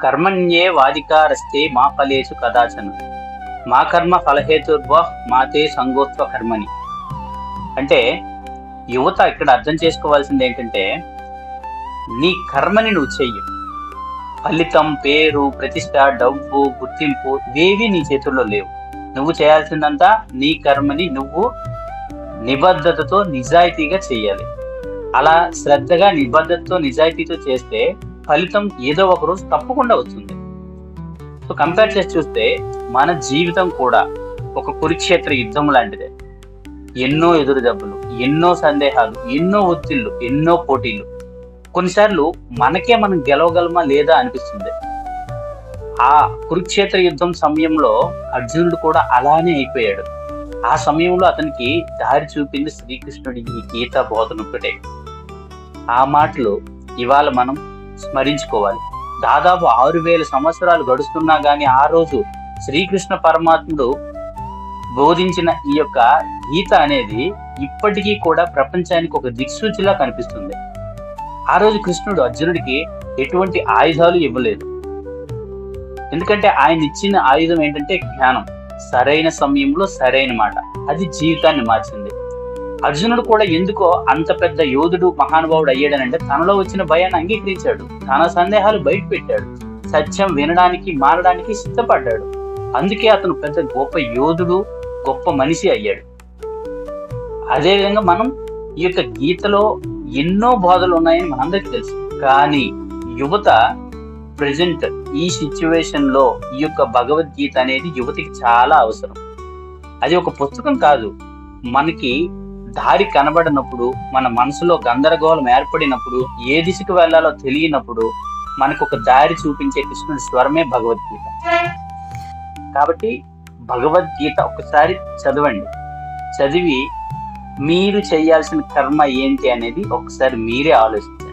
కర్మణ్యే వాధికారస్తే మా ఫలేషు కదాచన మా కర్మ ఫలహేతుర్వ మాతే సంగోత్వ కర్మని. అంటే యువత ఇక్కడ అర్థం చేసుకోవాల్సింది ఏంటంటే, నీ కర్మని నువ్వు చెయ్యి. ఫలితం, పేరు, ప్రతిష్ట, డబ్బు, గుర్తింపు ఇవేవి నీ చేతుల్లో లేవు. నువ్వు చేయాల్సిందంతా నీ కర్మని నువ్వు నిబద్ధతతో నిజాయితీగా చెయ్యాలి. అలా శ్రద్ధగా నిబద్ధతతో నిజాయితీతో చేస్తే ఫలితం ఏదో ఒక రోజు తప్పకుండా వస్తుంది. సో కంపేర్ చేసి చూస్తే మన జీవితం కూడా ఒక కురుక్షేత్ర యుద్ధం లాంటిదే. ఎన్నో ఎదురు దెబ్బలు, ఎన్నో సందేహాలు, ఎన్నో ఒత్తిళ్లు, ఎన్నో పోటీలు. కొన్నిసార్లు మనకే మనం గెలవగలమా లేదా అనిపిస్తుంది. ఆ కురుక్షేత్ర యుద్ధం సమయంలో అర్జునుడు కూడా అలానే అయిపోయాడు. ఆ సమయంలో అతనికి దారి చూపింది శ్రీకృష్ణుడి ఈ గీతా బోధన ఒకటే. ఆ మాటలు ఇవాళ మనం స్మరించుకోవాలి. దాదాపు 6000 సంవత్సరాలు గడుస్తున్నా గానీ ఆ రోజు శ్రీకృష్ణ పరమాత్ముడు బోధించిన ఈ యొక్క గీత అనేది ఇప్పటికీ కూడా ప్రపంచానికి ఒక దిక్సూచిలా కనిపిస్తుంది. ఆ రోజు కృష్ణుడు అర్జునుడికి ఎటువంటి ఆయుధాలు ఇవ్వలేదు. ఎందుకంటే ఆయన ఇచ్చిన ఆయుధం ఏంటంటే జ్ఞానం. సరైన సమయంలో సరైన మాట, అది జీవితాన్ని మార్చింది. అర్జునుడు కూడా ఎందుకో అంత పెద్ద యోధుడు, మహానుభావుడు అయ్యాడనంటే తనలో వచ్చిన భయాన్ని అంగీకరించాడు, తన సందేహాలు బయట పెట్టాడు, సత్యం వినడానికి మారడానికి సిద్ధపడ్డాడు. అందుకే అతను పెద్ద గొప్ప యోధుడు, గొప్ప మనిషి అయ్యాడు. అదేవిధంగా మనం ఈ యొక్క గీతలో ఎన్నో బోధలు ఉన్నాయని మనందరికీ తెలుసు. కానీ యువత ప్రజెంట్ ఈ సిచ్యువేషన్ లో ఈ యొక్క భగవద్గీత అనేది యువతికి చాలా అవసరం. అది ఒక పుస్తకం కాదు. మనకి దారి కనబడినప్పుడు, మన మనసులో గందరగోళం ఏర్పడినప్పుడు, ఏ దిశకు వెళ్లాలో తెలియనప్పుడు మనకు ఒక దారి చూపించే కృష్ణుడి స్వరమే భగవద్గీత. కాబట్టి భగవద్గీత ఒకసారి చదవండి. చదివి మీరు చేయాల్సిన కర్మ ఏంటి అనేది ఒకసారి మీరే ఆలోచించండి.